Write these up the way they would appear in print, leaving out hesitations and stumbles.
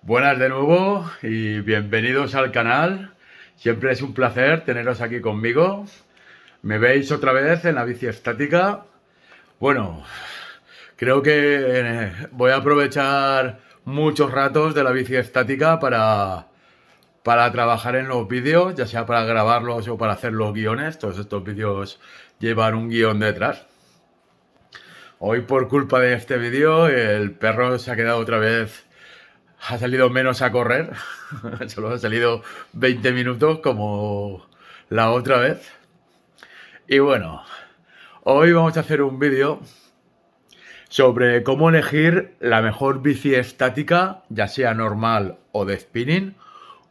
Buenas de nuevo y bienvenidos al canal. Siempre es un placer teneros aquí conmigo. Me veis otra vez en la bici estática. Bueno, creo que voy a aprovechar muchos ratos de la bici estática para trabajar en los vídeos, ya sea para grabarlos o para hacer los guiones. Todos estos vídeos llevan un guión detrás. Hoy, por culpa de este vídeo, el perro se ha quedado otra vez, ha salido menos a correr. Solo ha salido 20 minutos como la otra vez. Y bueno, hoy vamos a hacer un vídeo sobre cómo elegir la mejor bici estática, ya sea normal o de spinning,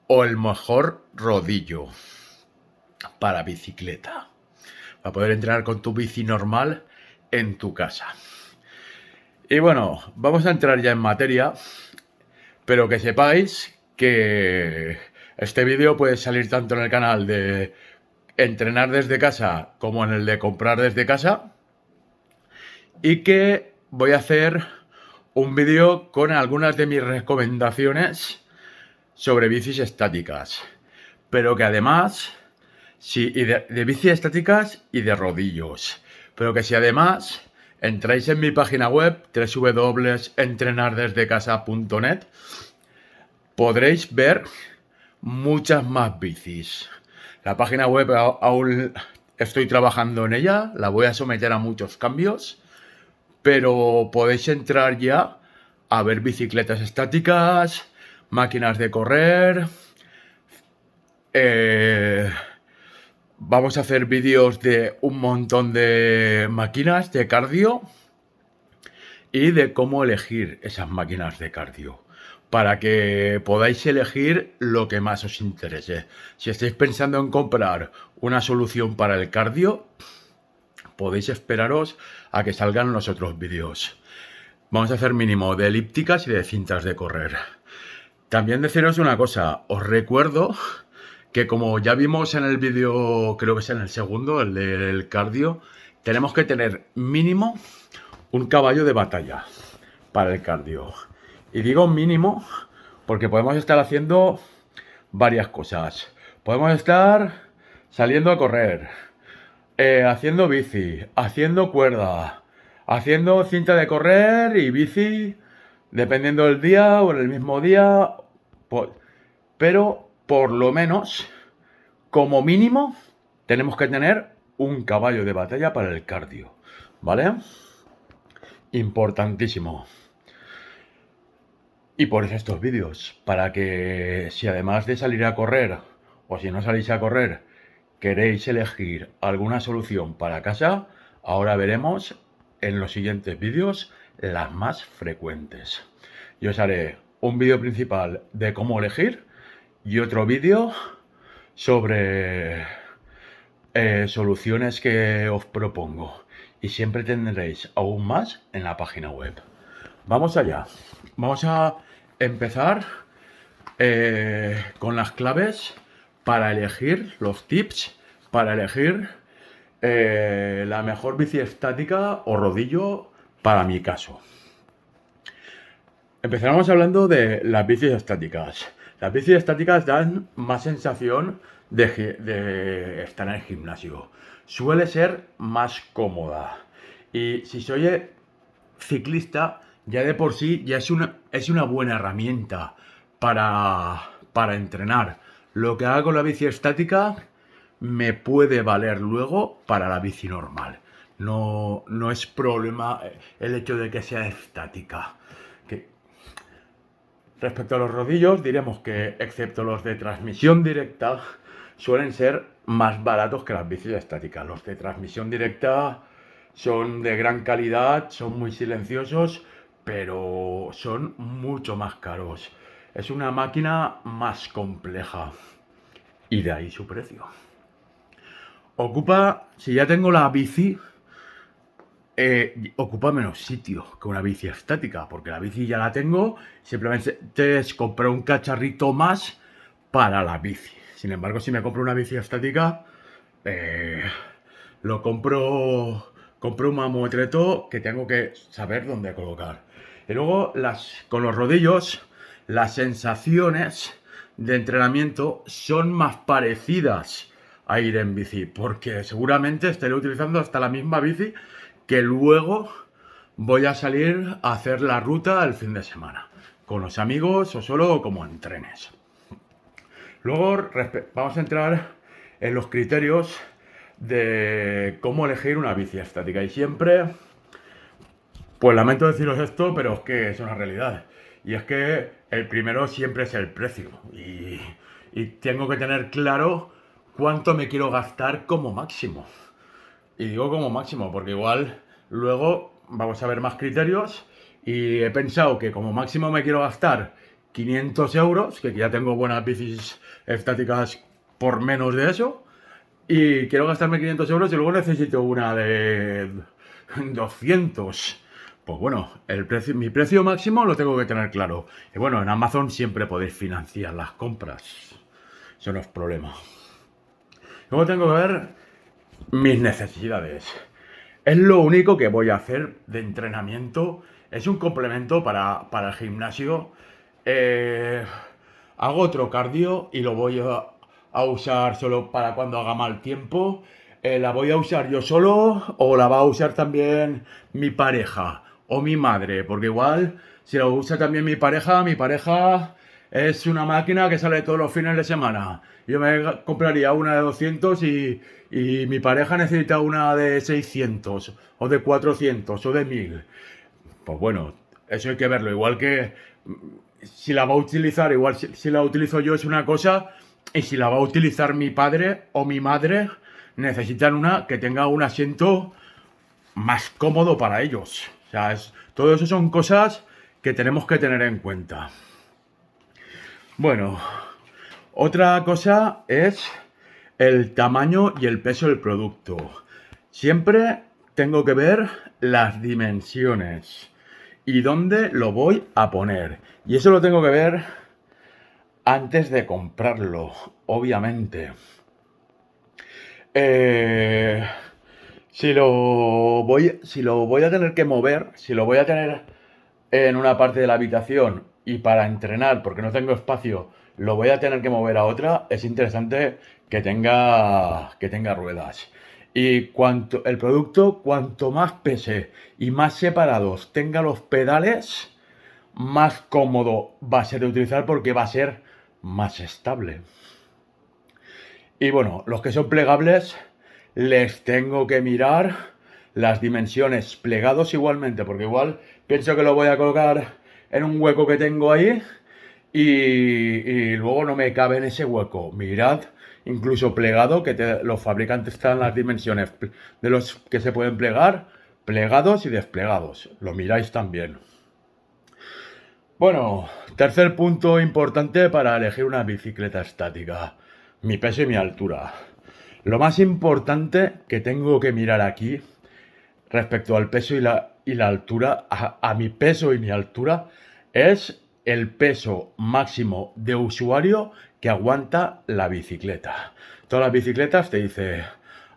o el mejor rodillo para bicicleta, para poder entrenar con tu bici normal en tu casa. Y bueno, vamos a entrar ya en materia, pero que sepáis que este vídeo puede salir tanto en el canal de entrenar desde casa como en el de comprar desde casa, y que voy a hacer un vídeo con algunas de mis recomendaciones sobre bicis estáticas, pero que además, si, de bicis estáticas y de rodillos, pero que si además entráis en mi página web www.entrenardesdecasa.net, podréis ver muchas más bicis. La página web aún estoy trabajando en ella, la voy a someter a muchos cambios, pero podéis entrar ya a ver bicicletas estáticas, máquinas de correr. Vamos a hacer vídeos de un montón de máquinas de cardio y de cómo elegir esas máquinas de cardio, para que podáis elegir lo que más os interese. Si estáis pensando en comprar una solución para el cardio, podéis esperaros a que salgan los otros vídeos. Vamos a hacer mínimo de elípticas y de cintas de correr. También deciros una cosa, os recuerdo que, como ya vimos en el vídeo, creo que es en el segundo, el del cardio, tenemos que tener mínimo un caballo de batalla para el cardio. Y digo mínimo porque podemos estar haciendo varias cosas. Podemos estar saliendo a correr, haciendo bici, haciendo cuerda, haciendo cinta de correr y bici, dependiendo del día o en el mismo día. Pero por lo menos, como mínimo, tenemos que tener un caballo de batalla para el cardio, ¿vale? Importantísimo. Y por eso estos vídeos, para que, si además de salir a correr, o si no salís a correr, queréis elegir alguna solución para casa, ahora veremos en los siguientes vídeos las más frecuentes. Yo os haré un vídeo principal de cómo elegir y otro vídeo sobre soluciones que os propongo. Y siempre tendréis aún más en la página web. Vamos allá. Vamos a empezar con las claves para elegir, los tips para elegir la mejor bici estática o rodillo para mi caso. Empezaremos hablando de las bicis estáticas. Las bicis estáticas dan más sensación de estar en el gimnasio. Suele ser más cómoda. Y si soy ciclista, ya de por sí ya es una buena herramienta para entrenar. Lo que haga con la bici estática me puede valer luego para la bici normal. No es problema el hecho de que sea estática. Respecto a los rodillos, diremos que, excepto los de transmisión directa, suelen ser más baratos que las bicis estáticas. Los de transmisión directa son de gran calidad, son muy silenciosos, pero son mucho más caros. Es una máquina más compleja y de ahí su precio. Si ya tengo la bici, ocupa menos sitio que una bici estática, porque la bici ya la tengo, simplemente es comprar un cacharrito más para la bici. Sin embargo, si me compro una bici estática, compro un mamotreto que tengo que saber dónde colocar. Y luego con los rodillos, las sensaciones de entrenamiento son más parecidas a ir en bici, porque seguramente estaré utilizando hasta la misma bici que luego voy a salir a hacer la ruta el fin de semana, con los amigos o solo como entrenes. Luego vamos a entrar en los criterios de cómo elegir una bici estática. Y siempre, pues lamento deciros esto, pero es que es una realidad. Y es que el primero siempre es el precio. Y tengo que tener claro cuánto me quiero gastar como máximo. Y digo como máximo porque igual luego vamos a ver más criterios. Y he pensado que como máximo me quiero gastar 500 euros, que ya tengo buenas bicis estáticas por menos de eso. Y quiero gastarme 500 euros y luego necesito una de 200. Pues bueno, mi precio máximo lo tengo que tener claro. Y bueno, en Amazon siempre podéis financiar las compras. Eso no es problema. Luego tengo que ver mis necesidades. Es lo único que voy a hacer de entrenamiento. Es un complemento para el gimnasio. Hago otro cardio y lo voy a usar solo para cuando haga mal tiempo. La voy a usar yo solo o la va a usar también mi pareja o mi madre, porque igual si lo usa también mi pareja es una máquina que sale todos los fines de semana. Yo me compraría una de 200 y mi pareja necesita una de 600 o de 400 o de 1000. Pues bueno, eso hay que verlo. Igual que si la va a utilizar, igual si la utilizo yo es una cosa, y si la va a utilizar mi padre o mi madre, necesitan una que tenga un asiento más cómodo para ellos. O sea, todo eso son cosas que tenemos que tener en cuenta. Bueno, otra cosa es el tamaño y el peso del producto. Siempre tengo que ver las dimensiones y dónde lo voy a poner. Y eso lo tengo que ver antes de comprarlo, obviamente. Si lo voy a tener que mover, si lo voy a tener en una parte de la habitación y para entrenar, porque no tengo espacio, lo voy a tener que mover a otra, es interesante que tenga ruedas. Y el producto, cuanto más pese y más separados tenga los pedales, más cómodo va a ser de utilizar porque va a ser más estable. Y bueno, los que son plegables les tengo que mirar las dimensiones plegados igualmente, porque igual pienso que lo voy a colocar en un hueco que tengo ahí y luego no me cabe en ese hueco. Mirad, incluso plegado, que los fabricantes están las dimensiones de los que se pueden plegar, plegados y desplegados. Lo miráis también. Bueno, tercer punto importante para elegir una bicicleta estática: mi peso y mi altura. Lo más importante que tengo que mirar aquí respecto al peso y la altura, a mi peso y mi altura, es el peso máximo de usuario que aguanta la bicicleta. Todas las bicicletas te dice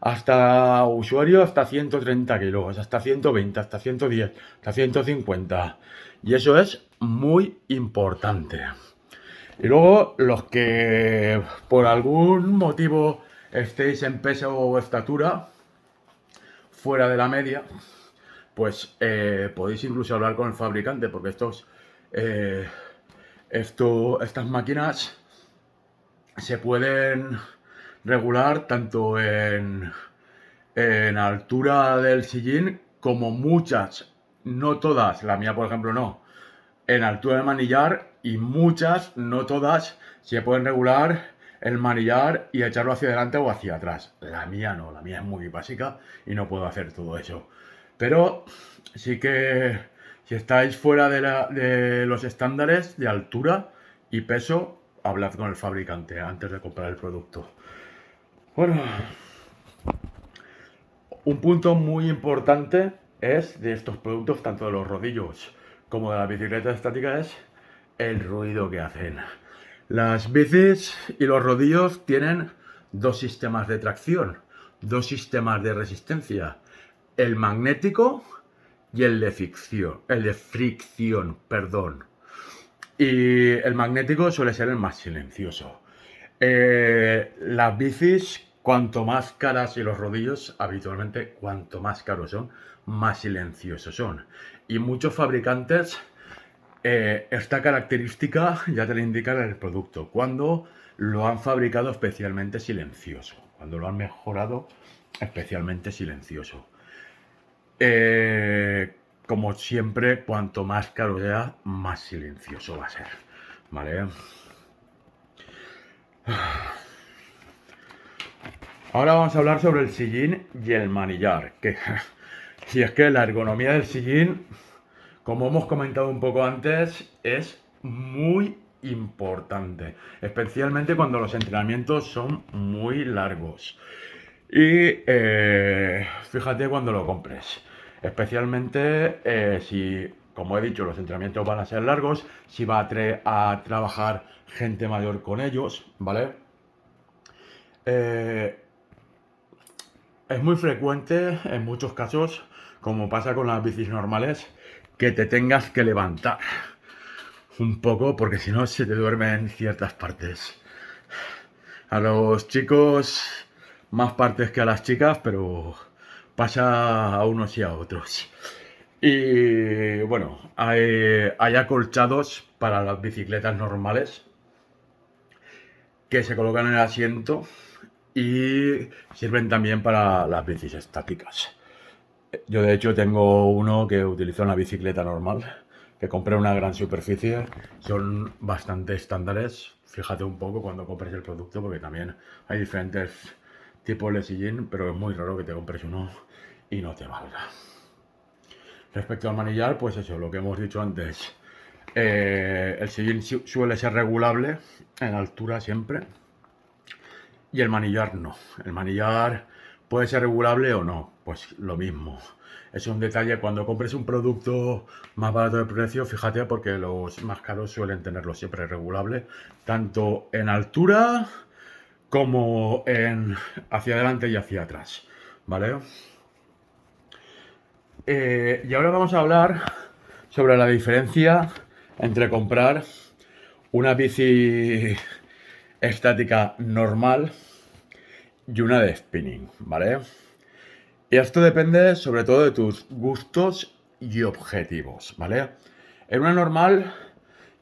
hasta usuario hasta 130 kilos, hasta 120, hasta 110, hasta 150. Y eso es muy importante. Y luego los que por algún motivo estéis en peso o estatura fuera de la media, pues podéis incluso hablar con el fabricante, porque estas máquinas se pueden regular tanto en altura del sillín como muchas, no todas, la mía por ejemplo no, en altura del manillar, y muchas, no todas, se pueden regular el manillar y echarlo hacia adelante o hacia atrás. La mía no, la mía es muy básica y no puedo hacer todo eso. Pero sí que si estáis fuera de los estándares de altura y peso, hablad con el fabricante antes de comprar el producto. Bueno, un punto muy importante es de estos productos, tanto de los rodillos como de la bicicleta estática, es el ruido que hacen. Las bicis y los rodillos tienen dos sistemas de tracción, dos sistemas de resistencia: el magnético y el de fricción, perdón. Y el magnético suele ser el más silencioso. Las bicis, cuanto más caras, y los rodillos, habitualmente, cuanto más caros son, más silenciosos son. Y muchos fabricantes, esta característica ya te la indican en el producto, cuando lo han fabricado especialmente silencioso, cuando lo han mejorado especialmente silencioso. Como siempre, cuanto más caro sea, más silencioso va a ser, ¿vale? Ahora vamos a hablar sobre el sillín y el manillar, que si es que la ergonomía del sillín, como hemos comentado un poco antes, es muy importante, especialmente cuando los entrenamientos son muy largos. Y fíjate cuando lo compres, especialmente si, como he dicho, los entrenamientos van a ser largos, si va a trabajar gente mayor con ellos, ¿vale? Es muy frecuente en muchos casos, como pasa con las bicis normales, que te tengas que levantar un poco porque si no se te duermen ciertas partes. A los chicos más partes que a las chicas, pero pasa a unos y a otros. Y bueno, hay acolchados para las bicicletas normales que se colocan en el asiento y sirven también para las bicis estáticas. Yo de hecho tengo uno que utilizo en la bicicleta normal, que compré en una gran superficie, son bastante estándares, fíjate un poco cuando compres el producto porque también hay diferentes tipos de sillín, pero es muy raro que te compres uno y no te valga. Respecto al manillar, pues eso, lo que hemos dicho antes, el sillín suele ser regulable en altura siempre y el manillar no. El manillar puede ser regulable o no, pues lo mismo. Es un detalle cuando compres un producto más barato de precio, fíjate porque los más caros suelen tenerlo siempre regulable, tanto en altura como en hacia adelante y hacia atrás, ¿vale? Y ahora vamos a hablar sobre la diferencia entre comprar una bici estática normal y una de spinning, ¿vale? Y esto depende sobre todo de tus gustos y objetivos, ¿vale? En una normal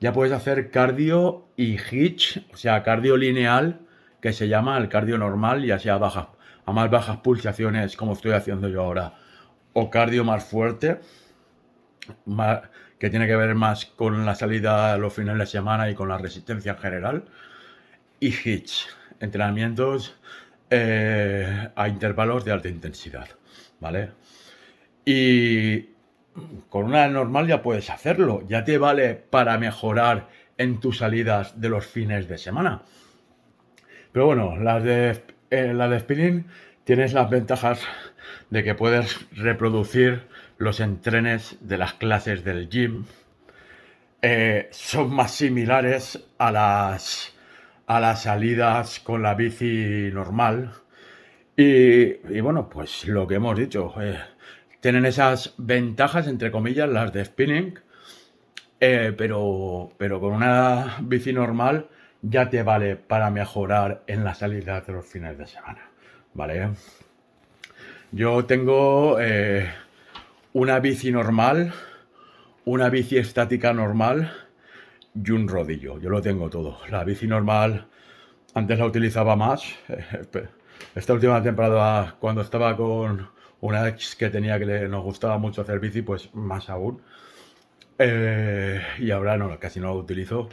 ya puedes hacer cardio y hitch, o sea, cardio lineal, que se llama el cardio normal, ya sea a más bajas pulsaciones, como estoy haciendo yo ahora, o cardio más fuerte, que tiene que ver más con la salida a los fines de semana y con la resistencia en general, y hitch, entrenamientos a intervalos de alta intensidad, ¿vale? Y con una normal ya puedes hacerlo, ya te vale para mejorar en tus salidas de los fines de semana. Pero bueno, las de spinning tienes las ventajas de que puedes reproducir los entrenes de las clases del gym. Son más similares a las salidas con la bici normal. Y bueno, pues lo que hemos dicho, tienen esas ventajas, entre comillas, las de spinning, pero con una bici normal ya te vale para mejorar en la salida de los fines de semana, ¿vale? Yo tengo una bici normal, una bici estática normal y un rodillo. Yo lo tengo todo. La bici normal antes la utilizaba más. Esta última temporada, cuando estaba con una ex que tenía que nos gustaba mucho hacer bici, pues más aún. Y ahora no, casi no lo utilizo,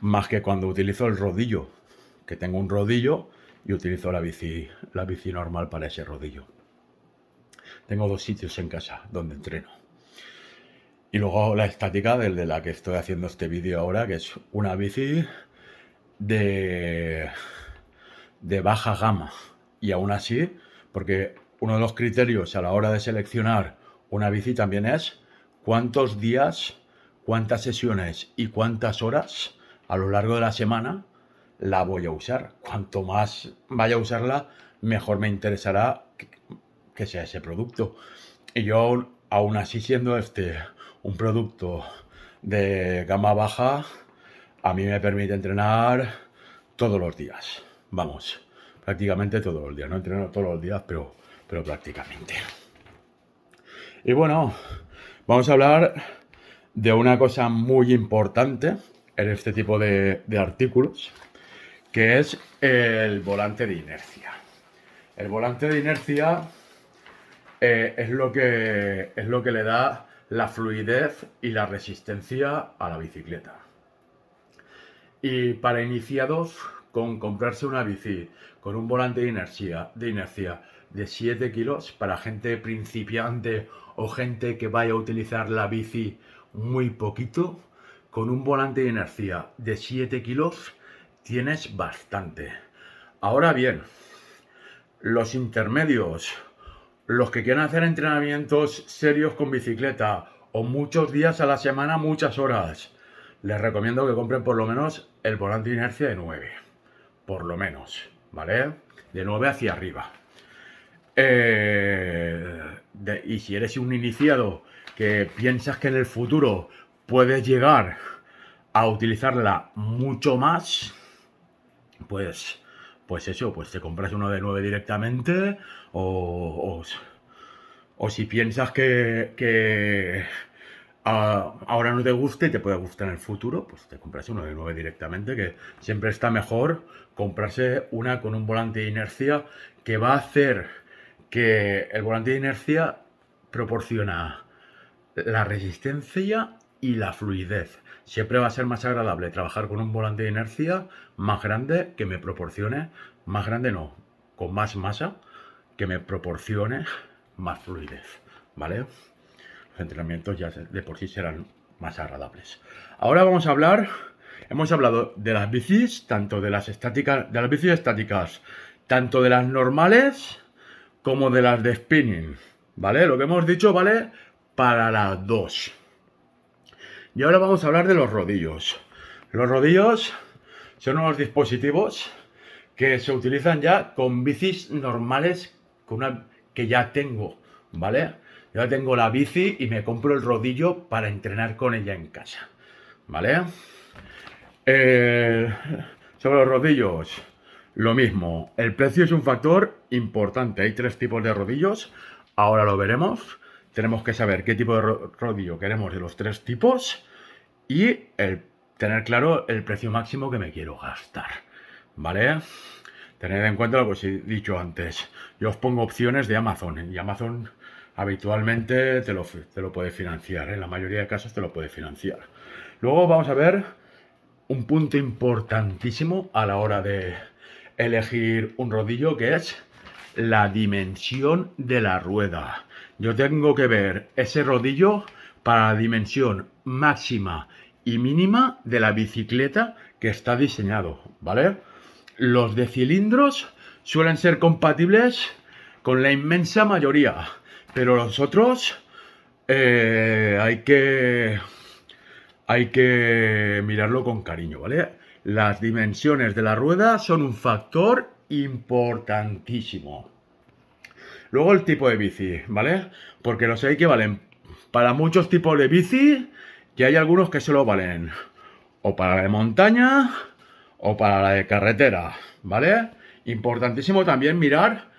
más que cuando utilizo el rodillo, que tengo un rodillo y utilizo la bici normal para ese rodillo. Tengo dos sitios en casa donde entreno. Y luego la estática de la que estoy haciendo este vídeo ahora, que es una bici de baja gama. Y aún así, porque uno de los criterios a la hora de seleccionar una bici también es cuántos días, cuántas sesiones y cuántas horas a lo largo de la semana la voy a usar. Cuanto más vaya a usarla, mejor me interesará que sea ese producto. Y yo, aún así siendo este un producto de gama baja, a mí me permite entrenar todos los días. Vamos, prácticamente todos los días. No entreno todos los días, pero prácticamente. Y bueno, vamos a hablar de una cosa muy importante en este tipo de artículos, que es el volante de inercia. El volante de inercia es lo que le da la fluidez y la resistencia a la bicicleta. Y para iniciados, con comprarse una bici con un volante de inercia de 7 kilos, para gente principiante o gente que vaya a utilizar la bici muy poquito, con un volante de inercia de 7 kilos tienes bastante. Ahora bien, los intermedios, los que quieran hacer entrenamientos serios con bicicleta o muchos días a la semana, muchas horas, les recomiendo que compren por lo menos el volante de inercia de 9. Por lo menos, ¿vale? De 9 hacia arriba. Y si eres un iniciado que piensas que en el futuro puedes llegar a utilizarla mucho más, pues eso, pues te compras uno de 9 directamente, o si piensas que ahora no te gusta y te puede gustar en el futuro, pues te compras uno de 9 directamente, que siempre está mejor comprarse una con un volante de inercia que va a hacer que el volante de inercia proporciona la resistencia y la fluidez. Siempre va a ser más agradable trabajar con un volante de inercia más grande que me proporcione, más grande no, con más masa, que me proporcione más fluidez, ¿vale? Los entrenamientos ya de por sí serán más agradables. Ahora vamos a hablar, hemos hablado de las bicis, tanto de las estáticas, de las bicis estáticas, tanto de las normales como de las de spinning, ¿vale? Lo que hemos dicho vale para las dos. Y ahora vamos a hablar de los rodillos. Los rodillos son unos dispositivos que se utilizan ya con bicis normales que ya tengo, ¿vale? Ya tengo la bici y me compro el rodillo para entrenar con ella en casa, ¿vale? Sobre los rodillos, lo mismo. El precio es un factor importante. Hay 3 tipos de rodillos. Ahora lo veremos. Tenemos que saber qué tipo de rodillo queremos de los 3 tipos y tener claro el precio máximo que me quiero gastar, ¿vale? Tened en cuenta lo que os he dicho antes. Yo os pongo opciones de Amazon y Amazon habitualmente te lo puede financiar. En la mayoría de casos te lo puede financiar. Luego vamos a ver un punto importantísimo a la hora de elegir un rodillo, que es la dimensión de la rueda. Yo tengo que ver ese rodillo para la dimensión máxima y mínima de la bicicleta que está diseñado, ¿vale? Los de cilindros suelen ser compatibles con la inmensa mayoría, pero los otros hay que mirarlo con cariño, ¿vale? Las dimensiones de la rueda son un factor importantísimo. Luego el tipo de bici, ¿vale? Porque los hay que valen para muchos tipos de bici, y hay algunos que solo valen o para la de montaña o para la de carretera, ¿vale? Importantísimo también mirar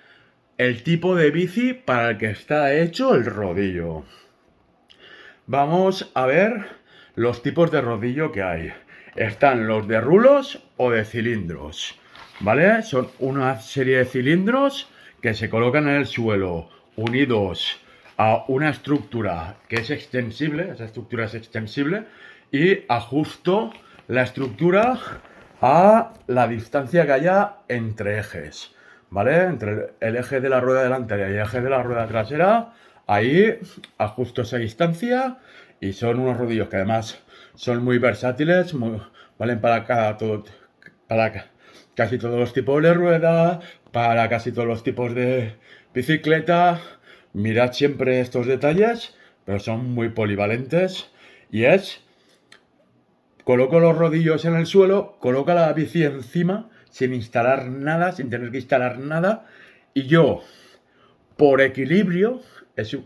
el tipo de bici para el que está hecho el rodillo. Vamos a ver los tipos de rodillo que hay. Están los de rulos o de cilindros, ¿vale? Son una serie de cilindros que se colocan en el suelo, unidos a una estructura que es extensible, esa estructura es extensible, y ajusto la estructura a la distancia que haya entre ejes, ¿vale? Entre el eje de la rueda delantera y el eje de la rueda trasera, ahí ajusto esa distancia, y son unos rodillos que además son muy versátiles, valen para casi todos los tipos de rueda, para casi todos los tipos de bicicleta. Mirad siempre estos detalles, pero son muy polivalentes, y coloco los rodillos en el suelo, coloco la bici encima, sin instalar nada, sin tener que instalar nada, y yo, por equilibrio, es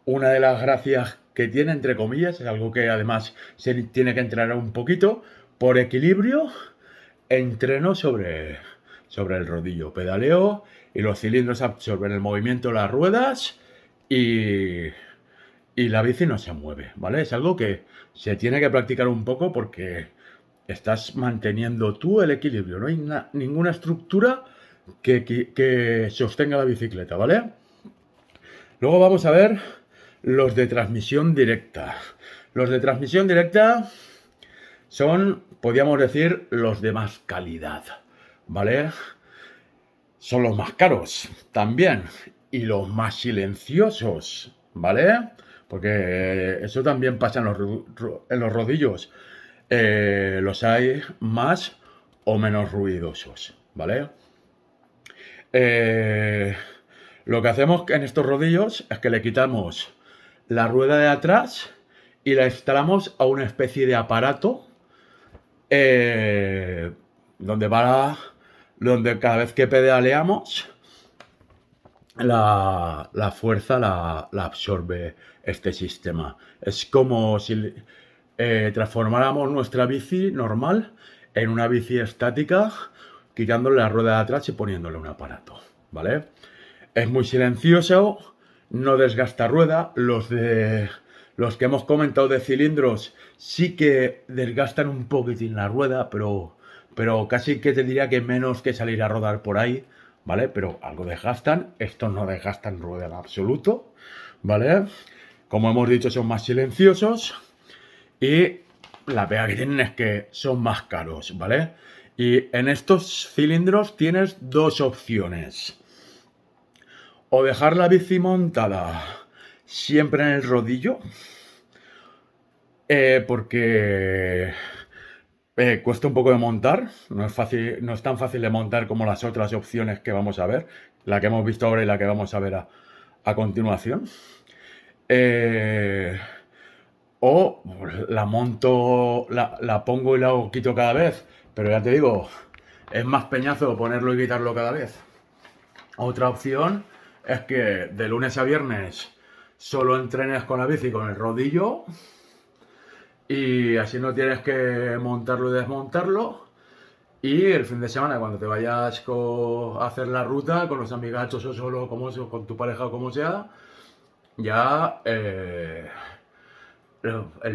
una de las gracias que tiene, entre comillas, es algo que además se tiene que entrenar un poquito. por equilibrio, entreno sobre el rodillo, pedaleo y los cilindros absorben el movimiento de las ruedas y la bici no se mueve, ¿vale? Es algo que se tiene que practicar un poco porque estás manteniendo tú el equilibrio, no hay ninguna estructura que sostenga la bicicleta, ¿vale? Luego vamos a ver los de transmisión directa. Los de transmisión directa son, podríamos decir, los de más calidad, ¿vale? Son los más caros también y los más silenciosos, ¿vale? Porque eso también pasa en los rodillos. Los hay más o menos ruidosos, ¿vale? Lo que hacemos en estos rodillos es que le quitamos la rueda de atrás y la instalamos a una especie de aparato donde cada vez que pedaleamos la fuerza la absorbe este sistema. Es como si transformáramos nuestra bici normal en una bici estática, quitándole la rueda de atrás y poniéndole un aparato, ¿vale? Es muy silencioso, no desgasta rueda. Los que hemos comentado de cilindros sí que desgastan un poquitín la rueda, pero casi que te diría que menos que salir a rodar por ahí, ¿vale? Pero algo desgastan. Estos no desgastan rueda en absoluto, ¿vale? Como hemos dicho, son más silenciosos y la pega que tienen es que son más caros, ¿vale? Y en estos cilindros tienes dos opciones. O dejar la bici montada siempre en el rodillo, porque cuesta un poco de montar, no es tan fácil de montar como las otras opciones que vamos a ver, la que hemos visto ahora y la que vamos a ver a continuación. O la monto, la pongo y la quito cada vez, pero ya te digo, es más peñazo ponerlo y quitarlo cada vez. Otra opción es que de lunes a viernes solo entrenes con la bici con el rodillo y así no tienes que montarlo y desmontarlo. Y el fin de semana, cuando te vayas a hacer la ruta con los amigachos o solo, con tu pareja o como sea, ya el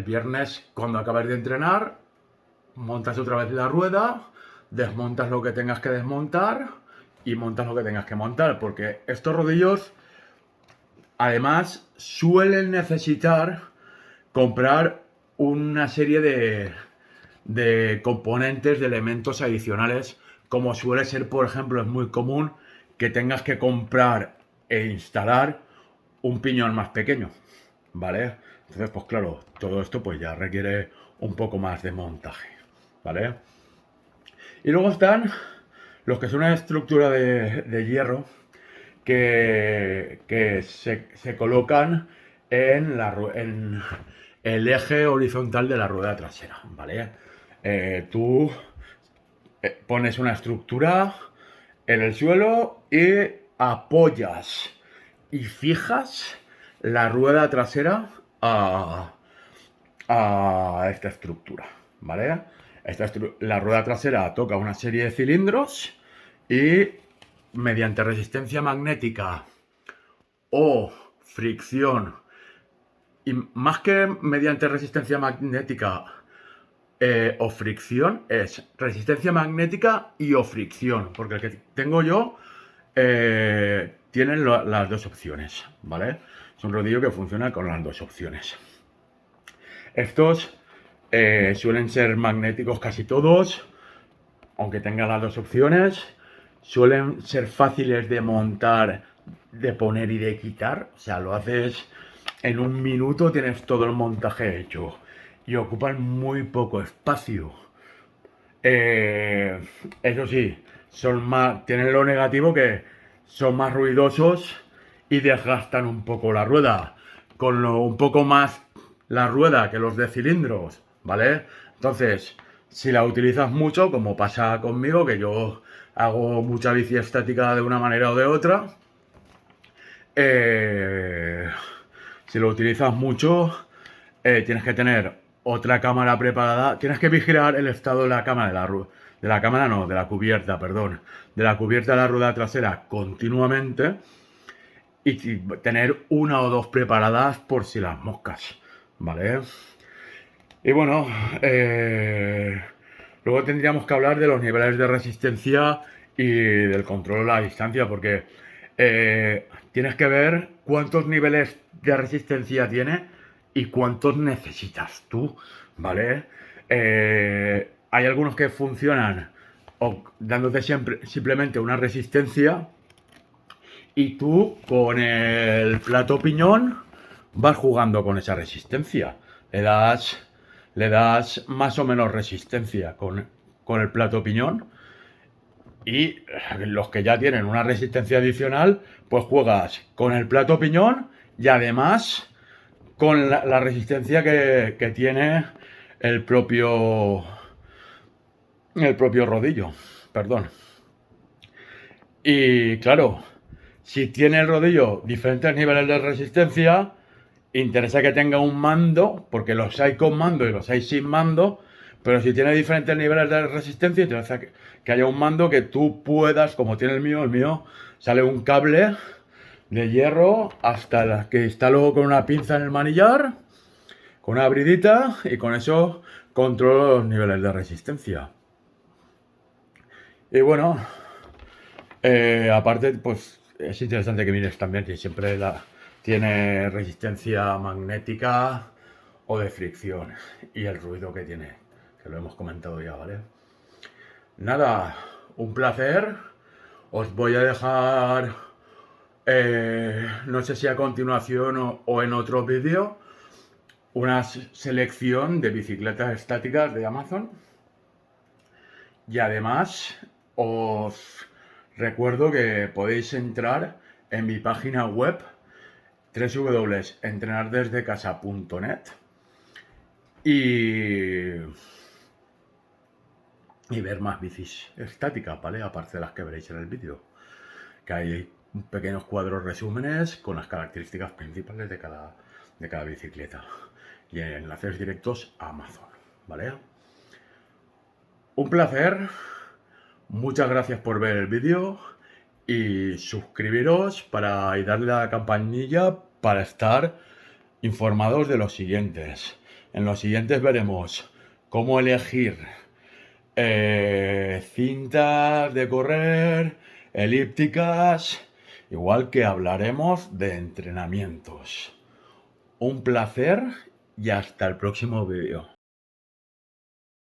viernes, cuando acabes de entrenar, montas otra vez la rueda, desmontas lo que tengas que desmontar y montas lo que tengas que montar, porque estos rodillos además suelen necesitar comprar una serie de componentes, de elementos adicionales, como suele ser, por ejemplo, es muy común que tengas que comprar e instalar un piñón más pequeño, ¿vale? Entonces, pues claro, todo esto pues ya requiere un poco más de montaje, ¿vale? Y luego están los que son una estructura de hierro que se colocan en el eje horizontal de la rueda trasera, ¿vale? Tú pones una estructura en el suelo y apoyas y fijas la rueda trasera a esta estructura, ¿vale? La rueda trasera toca una serie de cilindros y mediante resistencia magnética o fricción, y más que mediante resistencia magnética o fricción, es resistencia magnética y o fricción, porque el que tengo yo tienen las dos opciones, ¿vale? Es un rodillo que funciona con las dos opciones. Estos suelen ser magnéticos casi todos, aunque tengan las dos opciones. Suelen ser fáciles de montar, de poner y de quitar. O sea, lo haces en un minuto, tienes todo el montaje hecho. Y ocupan muy poco espacio. Eso sí, tienen lo negativo que son más ruidosos y desgastan un poco la rueda. Un poco más la rueda que los de cilindros, ¿vale? Entonces, si la utilizas mucho, como pasa conmigo, que yo hago mucha bici estática de una manera o de otra, si lo utilizas mucho, tienes que tener otra cámara preparada. Tienes que vigilar el estado de la cámara, de la cámara no, de la cubierta, perdón, de la cubierta de la rueda trasera continuamente y tener una o dos preparadas por si las moscas, ¿vale? Y bueno, luego tendríamos que hablar de los niveles de resistencia y del control a la distancia, porque tienes que ver cuántos niveles de resistencia tiene y cuántos necesitas tú, ¿vale? Hay algunos que funcionan dándote simplemente una resistencia y tú con el plato piñón vas jugando con esa resistencia. Le das más o menos resistencia con el plato piñón. Y los que ya tienen una resistencia adicional, pues juegas con el plato piñón y además con la resistencia que tiene el propio rodillo. Perdón. Y claro, si tiene el rodillo diferentes niveles de resistencia, interesa que tenga un mando, porque los hay con mando y los hay sin mando, pero si tiene diferentes niveles de resistencia, interesa que haya un mando que tú puedas, como tiene el mío sale un cable de hierro hasta la que está luego con una pinza en el manillar, con una abridita, y con eso controlo los niveles de resistencia. Y bueno, aparte, pues es interesante que mires también que siempre tiene resistencia magnética o de fricción y el ruido que tiene, que lo hemos comentado ya, ¿vale? Nada, un placer. Os voy a dejar, no sé si a continuación o en otro vídeo, una selección de bicicletas estáticas de Amazon. Y además os recuerdo que podéis entrar en mi página web www.entrenardesdecasa.net y ver más bicis estáticas, ¿vale? Aparte de las que veréis en el vídeo, que hay pequeños cuadros resúmenes con las características principales de cada bicicleta y enlaces directos a Amazon, ¿vale? Un placer, muchas gracias por ver el vídeo y suscribiros y darle a la campanilla para estar informados de los siguientes. En los siguientes veremos cómo elegir cintas de correr, elípticas, igual que hablaremos de entrenamientos. Un placer y hasta el próximo vídeo.